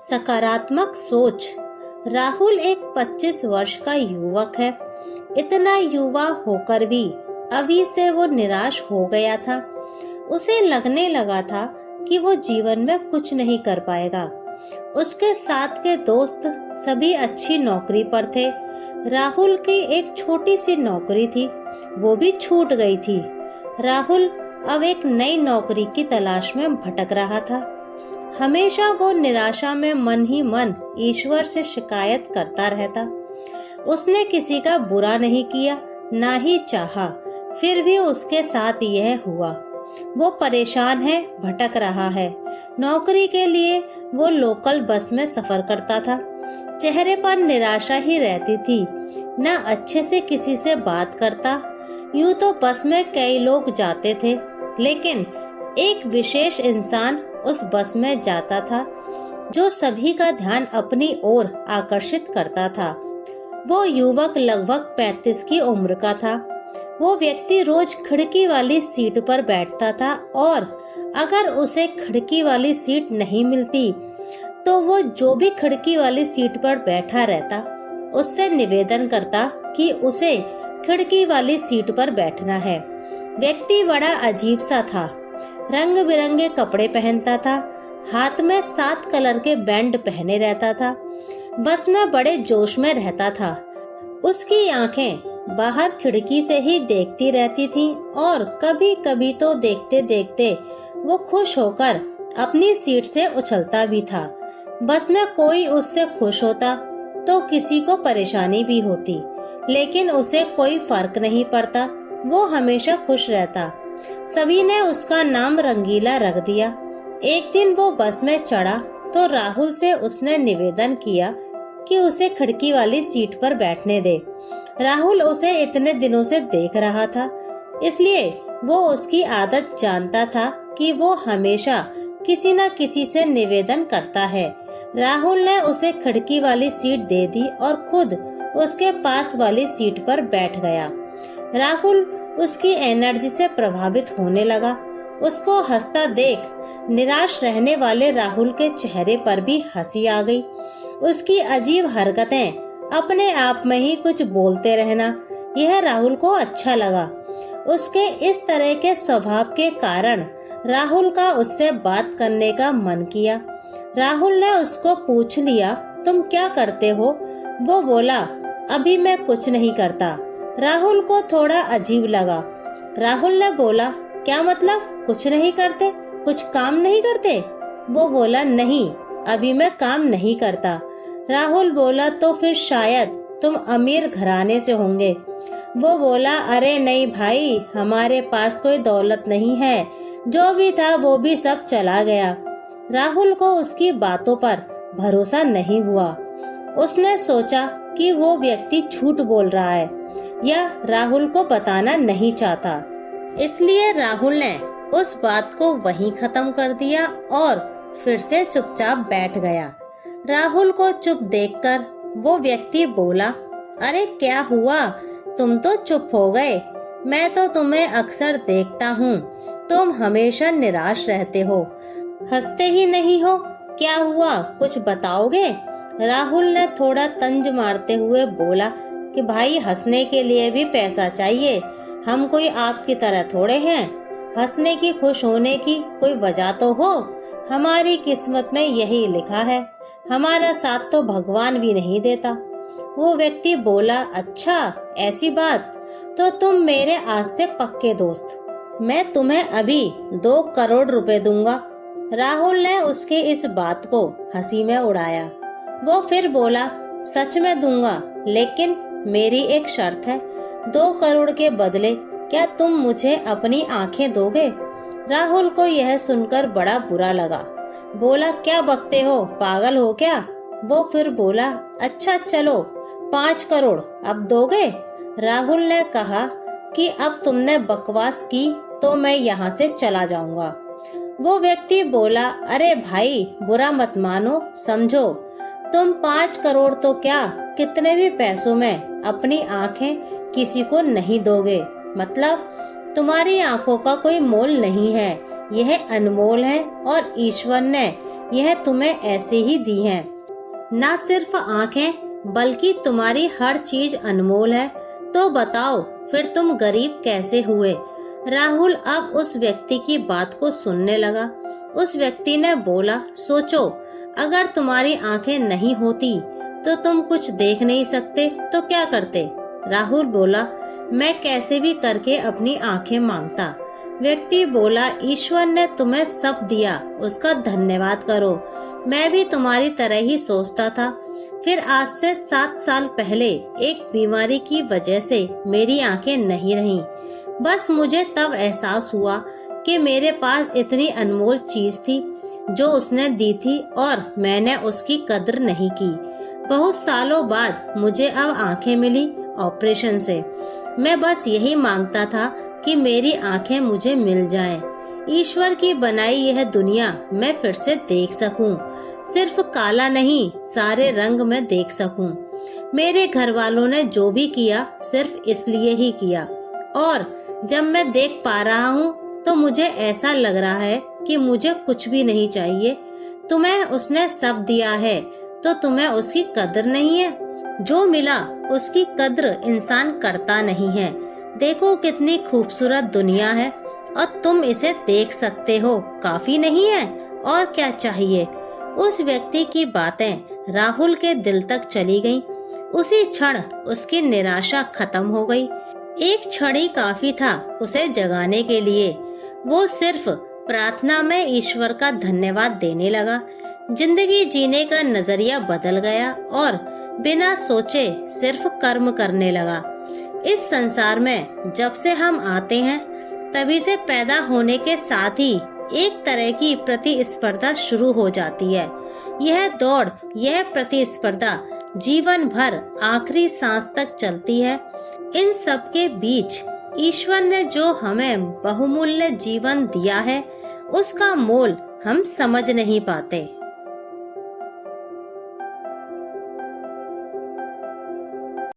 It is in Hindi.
सकारात्मक सोच। राहुल एक 25 वर्ष का युवक है। इतना युवा होकर भी अभी से वो निराश हो गया था। उसे लगने लगा था कि वो जीवन में कुछ नहीं कर पाएगा। उसके साथ के दोस्त सभी अच्छी नौकरी पर थे। राहुल की एक छोटी सी नौकरी थी, वो भी छूट गई थी। राहुल अब एक नई नौकरी की तलाश में भटक रहा था। हमेशा वो निराशा में मन ही मन ईश्वर से शिकायत करता रहता। उसने किसी का बुरा नहीं किया, ना ही चाहा, फिर भी उसके साथ यह हुआ। वो परेशान है, भटक रहा है। नौकरी के लिए वो लोकल बस में सफर करता था। चेहरे पर निराशा ही रहती थी, ना अच्छे से किसी से बात करता। यूं तो बस में कई लोग जाते थे, लेकिन एक विशेष इंसान उस बस में जाता था जो सभी का ध्यान अपनी ओर आकर्षित करता था। वो युवक लगभग 35 की उम्र का था। वो व्यक्ति रोज खिड़की वाली सीट पर बैठता था और अगर उसे खिड़की वाली सीट नहीं मिलती तो वो जो भी खिड़की वाली सीट पर बैठा रहता उससे निवेदन करता कि उसे खिड़की वाली सीट पर बैठना है। व्यक्ति बड़ा अजीब सा था। रंग बिरंगे कपड़े पहनता था, हाथ में 7 कलर के बैंड पहने रहता था। बस में बड़े जोश में रहता था। उसकी आंखें बाहर खिड़की से ही देखती रहती थीं और कभी कभी तो देखते देखते वो खुश होकर अपनी सीट से उछलता भी था। बस में कोई उससे खुश होता तो किसी को परेशानी भी होती, लेकिन उसे कोई फर्क नहीं पड़ता। वो हमेशा खुश रहता। सभी ने उसका नाम रंगीला रख दिया। एक दिन वो बस में चढ़ा तो राहुल से उसने निवेदन किया कि उसे खिड़की वाली सीट पर बैठने दे। राहुल उसे इतने दिनों से देख रहा था, इसलिए वो उसकी आदत जानता था कि वो हमेशा किसी न किसी से निवेदन करता है। राहुल ने उसे खिड़की वाली सीट दे दी और खुद उसके पास वाली सीट पर बैठ गया। राहुल उसकी एनर्जी से प्रभावित होने लगा। उसको हंसता देख निराश रहने वाले राहुल के चेहरे पर भी हंसी आ गई। उसकी अजीब हरकतें, अपने आप में ही कुछ बोलते रहना, यह राहुल को अच्छा लगा। उसके इस तरह के स्वभाव के कारण राहुल का उससे बात करने का मन किया। राहुल ने उसको पूछ लिया, तुम क्या करते हो? वो बोला, अभी मैं कुछ नहीं करता। राहुल को थोड़ा अजीब लगा। राहुल ने बोला, क्या मतलब कुछ नहीं करते, कुछ काम नहीं करते? वो बोला, नहीं, अभी मैं काम नहीं करता। राहुल बोला, तो फिर शायद तुम अमीर घराने से होंगे। वो बोला, अरे नहीं भाई, हमारे पास कोई दौलत नहीं है, जो भी था वो भी सब चला गया। राहुल को उसकी बातों पर भरोसा नहीं हुआ। उसने सोचा कि वो व्यक्ति झूठ बोल रहा है या राहुल को बताना नहीं चाहता, इसलिए राहुल ने उस बात को वहीं खत्म कर दिया और फिर से चुपचाप बैठ गया। राहुल को चुप देखकर वो व्यक्ति बोला, अरे क्या हुआ, तुम तो चुप हो गए। मैं तो तुम्हें अक्सर देखता हूँ, तुम हमेशा निराश रहते हो, हंसते ही नहीं हो। क्या हुआ, कुछ बताओगे? राहुल ने थोड़ा तंज मारते हुए बोला कि भाई, हंसने के लिए भी पैसा चाहिए। हम कोई आपकी तरह थोड़े हैं। हंसने की, खुश होने की कोई वजह तो हो। हमारी किस्मत में यही लिखा है, हमारा साथ तो भगवान भी नहीं देता। वो व्यक्ति बोला, अच्छा ऐसी बात, तो तुम मेरे आज से पक्के दोस्त। मैं तुम्हें अभी 2 करोड़ रुपए दूंगा। राहुल ने उसके इस बात को हंसी में उड़ाया। वो फिर बोला, सच में दूंगा, लेकिन मेरी एक शर्त है। 2 करोड़ के बदले क्या तुम मुझे अपनी आंखें दोगे? राहुल को यह सुनकर बड़ा बुरा लगा। बोला, क्या बकते हो, पागल हो क्या? वो फिर बोला, अच्छा चलो 5 करोड़ अब दोगे? राहुल ने कहा कि अब तुमने बकवास की तो मैं यहाँ से चला जाऊंगा। वो व्यक्ति बोला, अरे भाई, बुरा मत मानो, समझो तुम 5 करोड़ तो क्या, कितने भी पैसों में अपनी आंखें किसी को नहीं दोगे। मतलब तुम्हारी आंखों का कोई मोल नहीं है, यह अनमोल है और ईश्वर ने यह तुम्हें ऐसे ही दी हैं। न सिर्फ आंखें बल्कि तुम्हारी हर चीज अनमोल है। तो बताओ फिर तुम गरीब कैसे हुए? राहुल अब उस व्यक्ति की बात को सुनने लगा। उस व्यक्ति ने बोला, सोचो, अगर तुम्हारी आंखें नहीं होती तो तुम कुछ देख नहीं सकते तो क्या करते? राहुल बोला, मैं कैसे भी करके अपनी आंखें मांगता। व्यक्ति बोला, ईश्वर ने तुम्हें सब दिया, उसका धन्यवाद करो। मैं भी तुम्हारी तरह ही सोचता था। फिर आज से 7 साल पहले एक बीमारी की वजह से मेरी आंखें नहीं रहीं। बस मुझे तब एहसास हुआ कि मेरे पास इतनी अनमोल चीज थी जो उसने दी थी और मैंने उसकी कद्र नहीं की। बहुत सालों बाद मुझे अब आंखें मिली ऑपरेशन से। मैं बस यही मांगता था कि मेरी आंखें मुझे मिल जाएं। ईश्वर की बनाई यह दुनिया मैं फिर से देख सकूं। सिर्फ काला नहीं, सारे रंग में देख सकूं। मेरे घर वालों ने जो भी किया सिर्फ इसलिए ही किया, और जब मैं देख पा रहा हूँ तो मुझे ऐसा लग रहा है कि मुझे कुछ भी नहीं चाहिए। तुम्हें उसने सब दिया है तो तुम्हें उसकी कद्र नहीं है। जो मिला उसकी कद्र इंसान करता नहीं है। देखो कितनी खूबसूरत दुनिया है और तुम इसे देख सकते हो, काफी नहीं है? और क्या चाहिए? उस व्यक्ति की बातें राहुल के दिल तक चली गईं। उसी क्षण उसकी निराशा खत्म हो गई। एक क्षण ही काफी था उसे जगाने के लिए। वो सिर्फ प्रार्थना में ईश्वर का धन्यवाद देने लगा। जिंदगी जीने का नजरिया बदल गया और बिना सोचे सिर्फ कर्म करने लगा। इस संसार में जब से हम आते हैं तभी से पैदा होने के साथ ही एक तरह की प्रतिस्पर्धा शुरू हो जाती है। यह दौड़, यह प्रतिस्पर्धा जीवन भर आखिरी सांस तक चलती है। इन सब के बीच ईश्वर ने जो हमें बहुमूल्य जीवन दिया है उसका मोल हम समझ नहीं पाते।